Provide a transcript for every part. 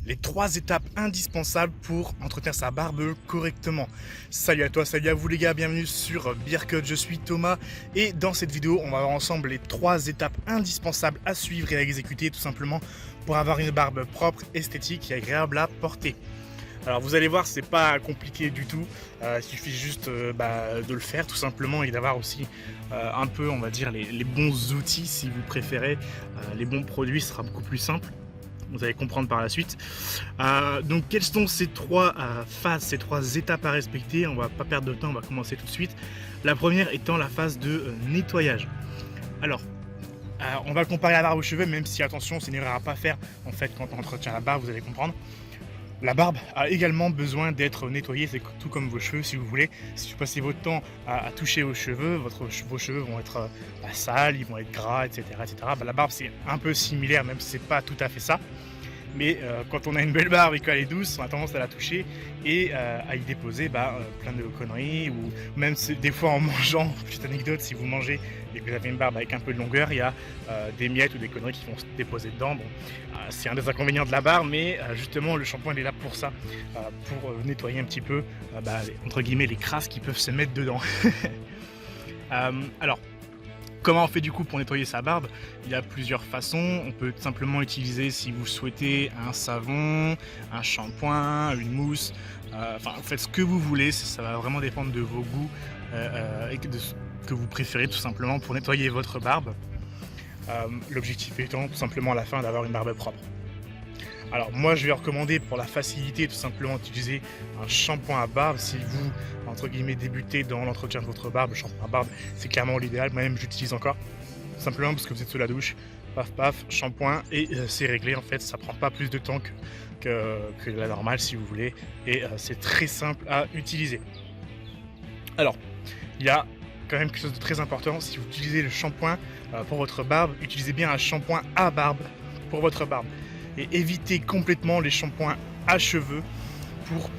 les 3 étapes indispensables pour entretenir sa barbe correctement. Salut à toi, salut à vous les gars, bienvenue sur Beardcut, je suis Thomas et dans cette vidéo on va voir ensemble les 3 étapes indispensables à suivre et à exécuter tout simplement pour avoir une barbe propre, esthétique et agréable à porter. Alors vous allez voir, c'est pas compliqué du tout, il suffit juste de le faire tout simplement et d'avoir aussi un peu, on va dire, les bons outils si vous préférez, les bons produits, ce sera beaucoup plus simple. Vous allez comprendre par la suite. Donc quelles sont ces 3 phases, ces 3 étapes à respecter? On va pas perdre de temps, on va commencer tout de suite. La première étant la phase de nettoyage. Alors, on va comparer la barbe aux cheveux, même si attention, c'est une erreur à pas faire en fait quand on entretient la barbe, vous allez comprendre. La barbe a également besoin d'être nettoyée, c'est tout comme vos cheveux si vous voulez. Si vous passez votre temps à toucher vos cheveux, vos cheveux vont être sales, ils vont être gras, etc. La barbe c'est un peu similaire, même si c'est pas tout à fait ça. Mais quand on a une belle barbe et qu'elle est douce, on a tendance à la toucher et à y déposer plein de conneries, ou même des fois en mangeant. Petite anecdote, si vous mangez et que vous avez une barbe avec un peu de longueur, il y a des miettes ou des conneries qui vont se déposer dedans. Bon, c'est un des inconvénients de la barbe, mais justement le shampoing il est là pour ça, pour nettoyer un petit peu entre guillemets les crasses qui peuvent se mettre dedans. Alors, comment on fait du coup pour nettoyer sa barbe? Il y a plusieurs façons. On peut tout simplement utiliser, si vous souhaitez, un savon, un shampoing, une mousse. Enfin, faites ce que vous voulez. Ça va vraiment dépendre de vos goûts et de ce que vous préférez tout simplement pour nettoyer votre barbe. L'objectif étant tout simplement à la fin d'avoir une barbe propre. Alors moi je vais recommander pour la facilité tout simplement d'utiliser un shampoing à barbe. Si vous entre guillemets débutez dans l'entretien de votre barbe, le shampoing à barbe c'est clairement l'idéal, moi-même j'utilise encore. Simplement parce que vous êtes sous la douche, paf paf, shampoing et c'est réglé en fait, ça prend pas plus de temps que la normale si vous voulez et c'est très simple à utiliser. Alors il y a quand même quelque chose de très important, si vous utilisez le shampoing pour votre barbe, utilisez bien un shampoing à barbe pour votre barbe. Et évitez complètement les shampoings à cheveux pour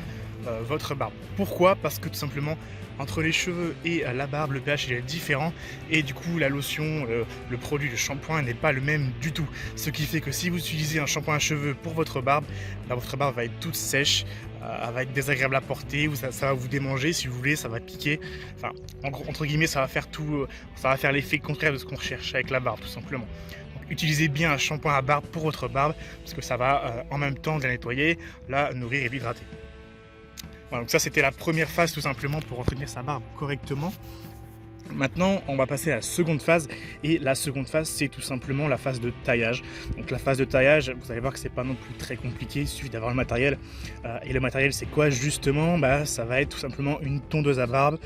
votre barbe. Pourquoi? Parce que tout simplement entre les cheveux et la barbe le pH est différent et du coup la lotion, le produit, le shampoing n'est pas le même du tout. Ce qui fait que si vous utilisez un shampoing à cheveux pour votre barbe va être toute sèche, elle va être désagréable à porter, ou ça va vous démanger si vous voulez, ça va piquer. Enfin, entre guillemets, ça va faire l'effet contraire de ce qu'on recherche avec la barbe tout simplement. Utilisez bien un shampoing à barbe pour votre barbe parce que ça va en même temps de la nettoyer, la nourrir et l'hydrater. Voilà, donc ça c'était la première phase tout simplement pour entretenir sa barbe correctement. Maintenant on va passer à la seconde phase et la seconde phase c'est tout simplement la phase de taillage. Donc la phase de taillage, vous allez voir que c'est pas non plus très compliqué, il suffit d'avoir le matériel. Et le matériel c'est quoi justement? Ça va être tout simplement une tondeuse à barbe,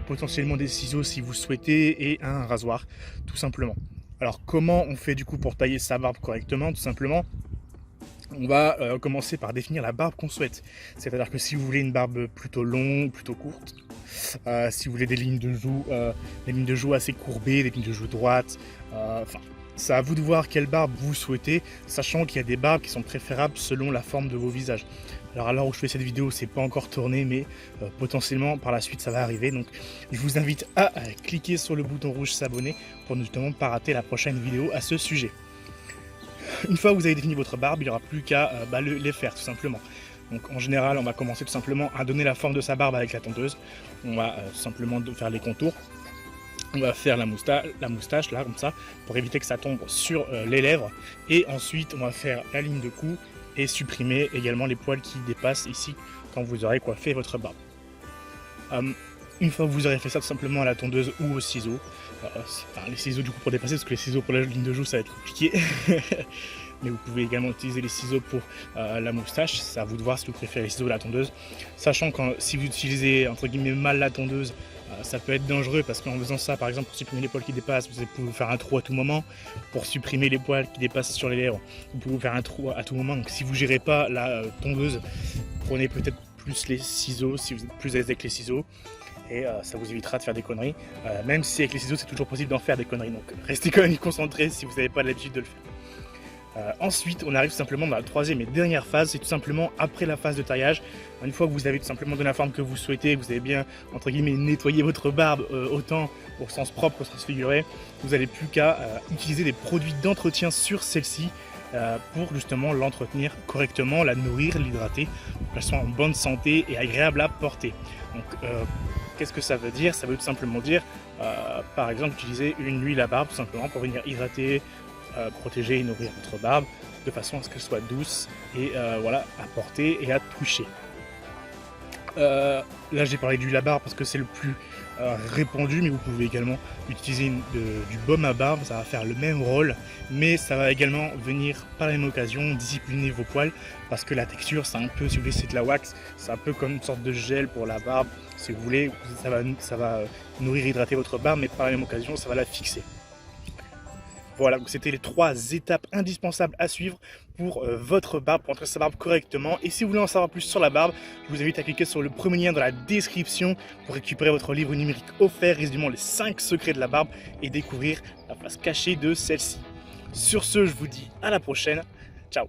potentiellement des ciseaux si vous souhaitez et un rasoir tout simplement. Alors comment on fait du coup pour tailler sa barbe correctement? Tout simplement, on va commencer par définir la barbe qu'on souhaite. C'est-à-dire que si vous voulez une barbe plutôt longue, plutôt courte, si vous voulez des lignes de joues assez courbées, des lignes de joues droites, c'est à vous de voir quelle barbe vous souhaitez, sachant qu'il y a des barbes qui sont préférables selon la forme de vos visages. Alors à l'heure où je fais cette vidéo, c'est pas encore tourné, mais potentiellement par la suite ça va arriver. Donc je vous invite à cliquer sur le bouton rouge s'abonner pour justement pas rater la prochaine vidéo à ce sujet. Une fois que vous avez défini votre barbe, il n'y aura plus qu'à les faire tout simplement. Donc en général, on va commencer tout simplement à donner la forme de sa barbe avec la tondeuse. On va tout simplement faire les contours. On va faire la moustache là comme ça pour éviter que ça tombe sur les lèvres. Et ensuite, on va faire la ligne de cou et supprimer également les poils qui dépassent ici quand vous aurez coiffé votre barbe. Une fois que vous aurez fait ça tout simplement à la tondeuse ou au ciseau, les ciseaux du coup pour dépasser, parce que les ciseaux pour la ligne de joue ça va être compliqué, mais vous pouvez également utiliser les ciseaux pour la moustache, c'est à vous de voir si vous préférez les ciseaux ou la tondeuse, sachant que si vous utilisez entre guillemets mal la tondeuse, ça peut être dangereux parce qu'en faisant ça, par exemple pour supprimer les poils qui dépassent, vous pouvez vous faire un trou à tout moment. Pour supprimer les poils qui dépassent sur les lèvres, vous pouvez vous faire un trou à tout moment. Donc si vous ne gérez pas la tondeuse, prenez peut-être plus les ciseaux si vous êtes plus à l'aise avec les ciseaux. Et ça vous évitera de faire des conneries, même si avec les ciseaux c'est toujours possible d'en faire des conneries. Donc restez quand même concentrés si vous n'avez pas l'habitude de le faire. Ensuite, on arrive tout simplement dans la troisième et dernière phase, c'est tout simplement après la phase de taillage. Une fois que vous avez tout simplement donné la forme que vous souhaitez, que vous avez bien, entre guillemets, nettoyé votre barbe autant au sens propre qu'au sens figuré, vous n'avez plus qu'à utiliser des produits d'entretien sur celle-ci pour justement l'entretenir correctement, la nourrir, l'hydrater, pour qu'elle soit en bonne santé et agréable à porter. Donc qu'est-ce que ça veut dire? Ça veut tout simplement dire, par exemple, utiliser une huile à barbe tout simplement pour venir hydrater, protéger et nourrir votre barbe de façon à ce qu'elle soit douce et voilà, à porter et à toucher. Là j'ai parlé d'huile à barbe parce que c'est le plus répandu, mais vous pouvez également utiliser du baume à barbe, ça va faire le même rôle, mais ça va également venir par la même occasion discipliner vos poils, parce que la texture c'est un peu, si vous voulez, c'est de la wax, c'est un peu comme une sorte de gel pour la barbe, si vous voulez, ça va nourrir, hydrater votre barbe, mais par la même occasion ça va la fixer. Voilà, donc c'était les 3 étapes indispensables à suivre pour votre barbe, pour entrer sa barbe correctement. Et si vous voulez en savoir plus sur la barbe, je vous invite à cliquer sur le premier lien dans la description pour récupérer votre livre numérique offert résumant les 5 secrets de la barbe et découvrir la face cachée de celle-ci. Sur ce, je vous dis à la prochaine. Ciao!